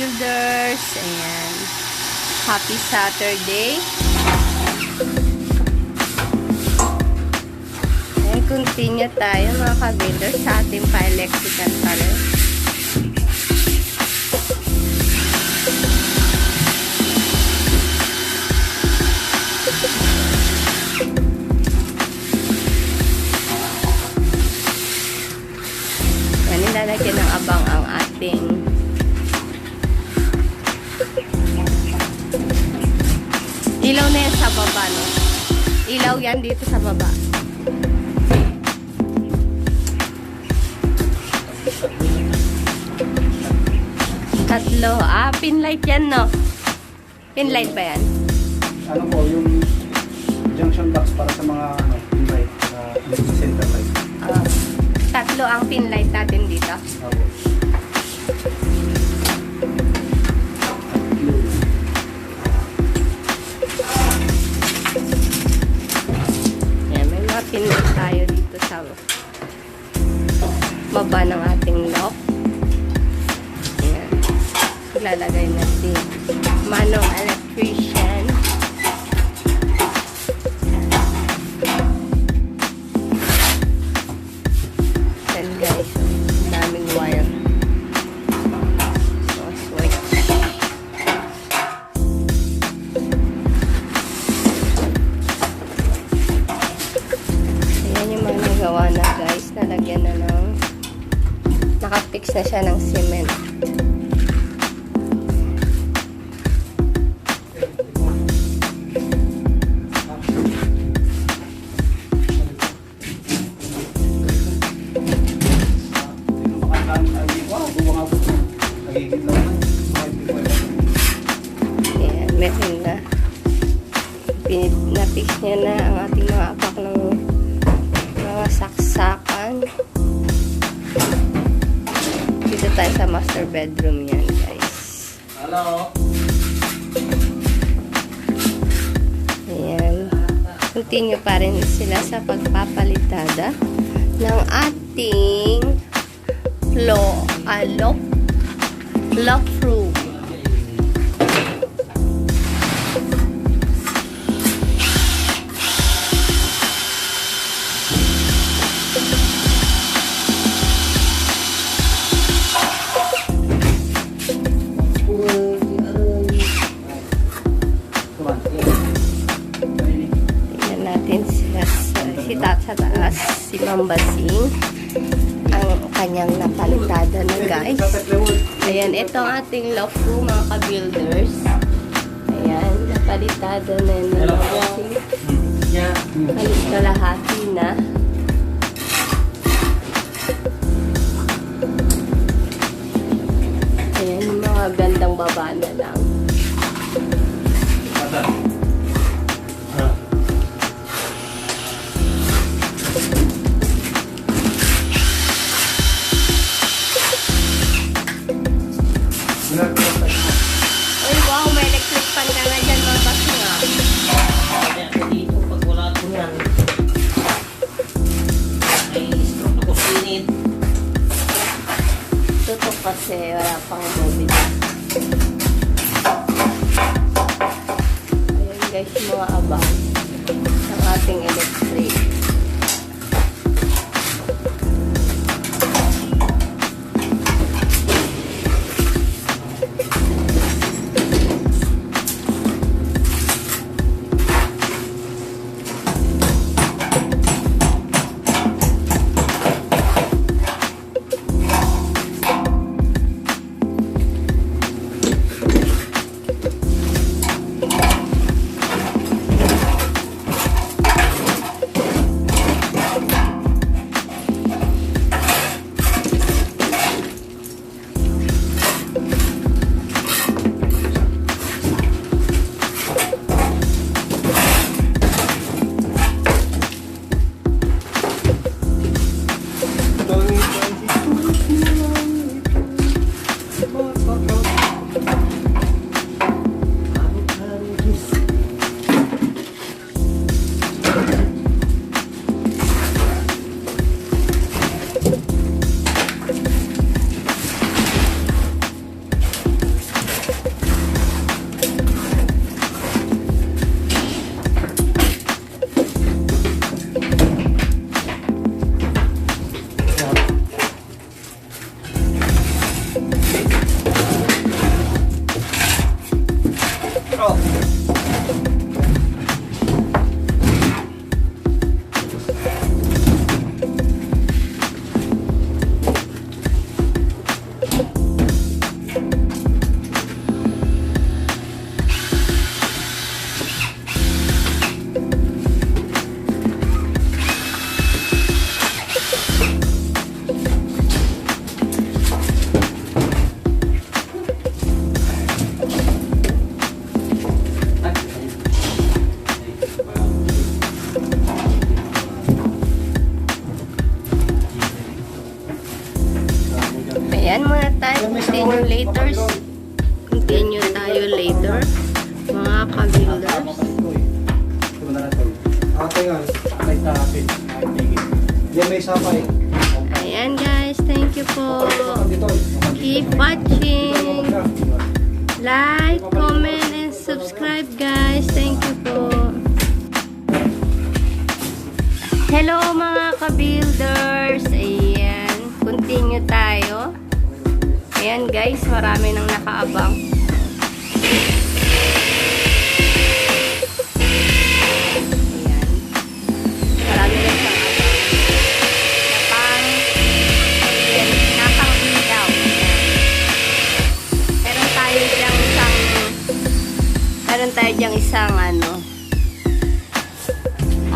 builders. Ayan. Happy Saturday. Ayan, continue tayo mga ka-builders sa ating pa-electrical panel. Ayan, nilalagyan ng abang ang ating ilaw na yan sa baba, no? Ilaw yan dito sa baba. Tatlo. Pinlight yan, no? Pinlight ba yan? Ano po, yung junction box para sa mga pinlight, center light. Tatlo ang pinlight natin dito. Pinlight tayo dito sa baba ng ating loft. Ayan. Lalagay na si Manong Electrician. Ayan guys, daming wire. So, switch. Gawa na guys, nalagyan na ng nakapix na siya ng cement. Ayan, meron na. Napix niya na ang ating mga apak ng mga saksakan. Dito tayo sa master bedroom yan guys. Hello. Ayan. Continue pa rin sila sa pagpapalitada ng ating loft room. Sa taas, si Mambasing ang kanyang napalitada na guys. Ayan, ito ang ating loft room mga ka-builders. Ayan, napalitada na yun. Halos kalahati na. Ayan, yung mga gandang baba na lang. Uy, wow, may electric fan ka na dyan mga basi nga. Dito, pag wala ko yan, ay stroke ako sinit. Tutok kasi wala pang mobil. Ayan guys, mga abang ng ating electric. continue tayo later, mga ka-builders. Yan may sapay. Ayan guys, thank you po. Keep watching. Like, comment, and subscribe guys. Thank you po. Hello mga ka-builders. Ayan, continue tayo. Ayan guys, marami nang nakaabang. Ayan. Marami nang nakaabang. Napang ilaw. Meron tayo diyang isang ano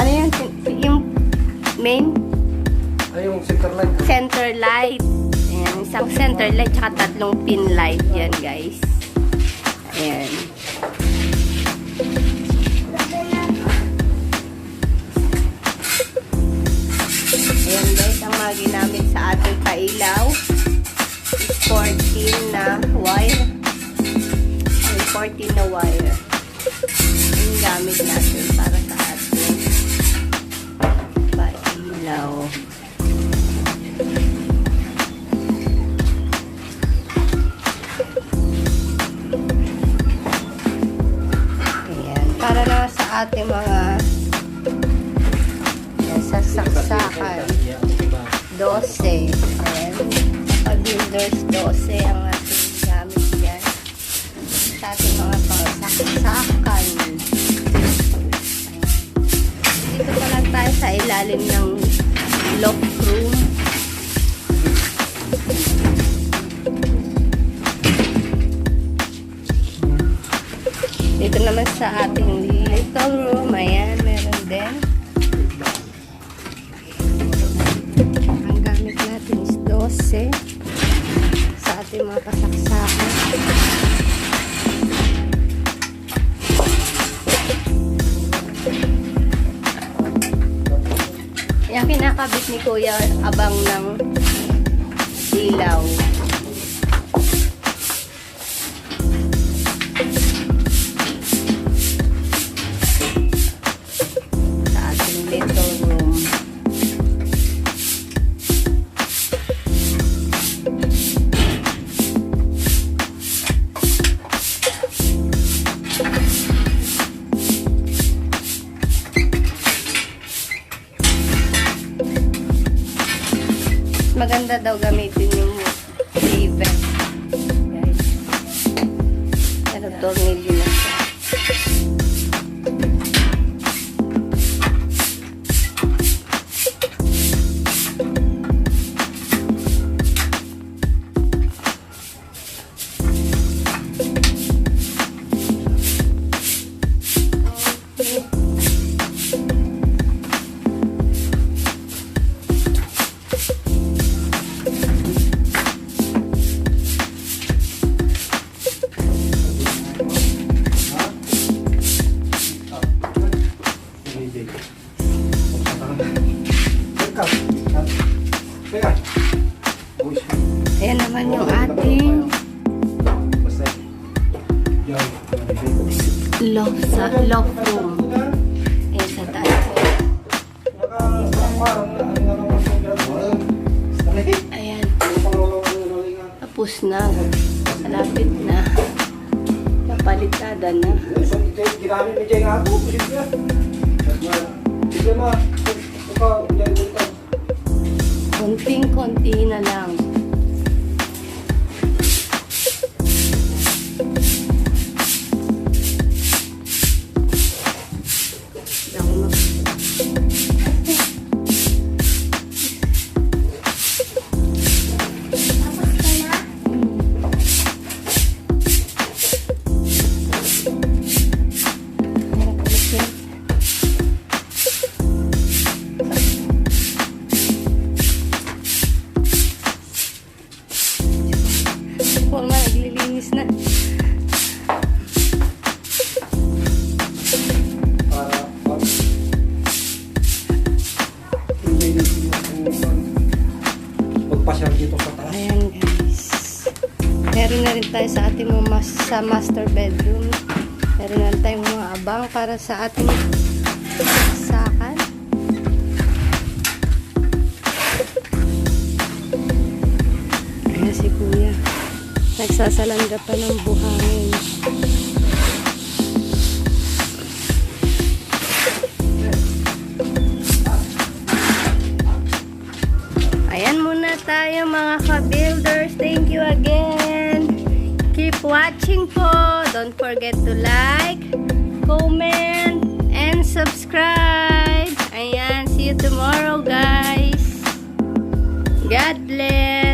yan? Yung main? Ay, yung center light. Center light. Ayan, isang center light tsaka 3 pin light yan guys. Ayan. Ayan guys, ang mga ginamit sa ating pailaw is 14 na wire. Ay, 14 na wire. Ang gamit natin para sa ating pailaw. Para na sa ating mga sasaksakan 12. Ayan. Pag-builders 12 ang ating gamit yan sa ating mga pangsaksakan. Dito pa lang tayo sa ilalim ng loft room. Dito naman sa ating little room, ayan, meron din. Ang gamit natin is 12 sa ating mga kasaksakan. Ayan, kinakabit ni Kuya abang ng ilaw. Maganda daw gamitin yung lever. Guys. Pero tornilyo na siya. Ayan naman yung ating loft room. Ayan sa taas. Ayan. Tapos na. Malapit na. PalitadA na. Konting-konti na lang. ating sa master bedroom. Meron na tayong mga abang para sa ating sakan. Ayan si Kuya. Nagsasalanda pa ng buhangin. Ayan muna tayo mga ka-builders. Thank you again. Keep watching po. Don't forget to like, comment, and subscribe. Ayan. See you tomorrow, guys. God bless.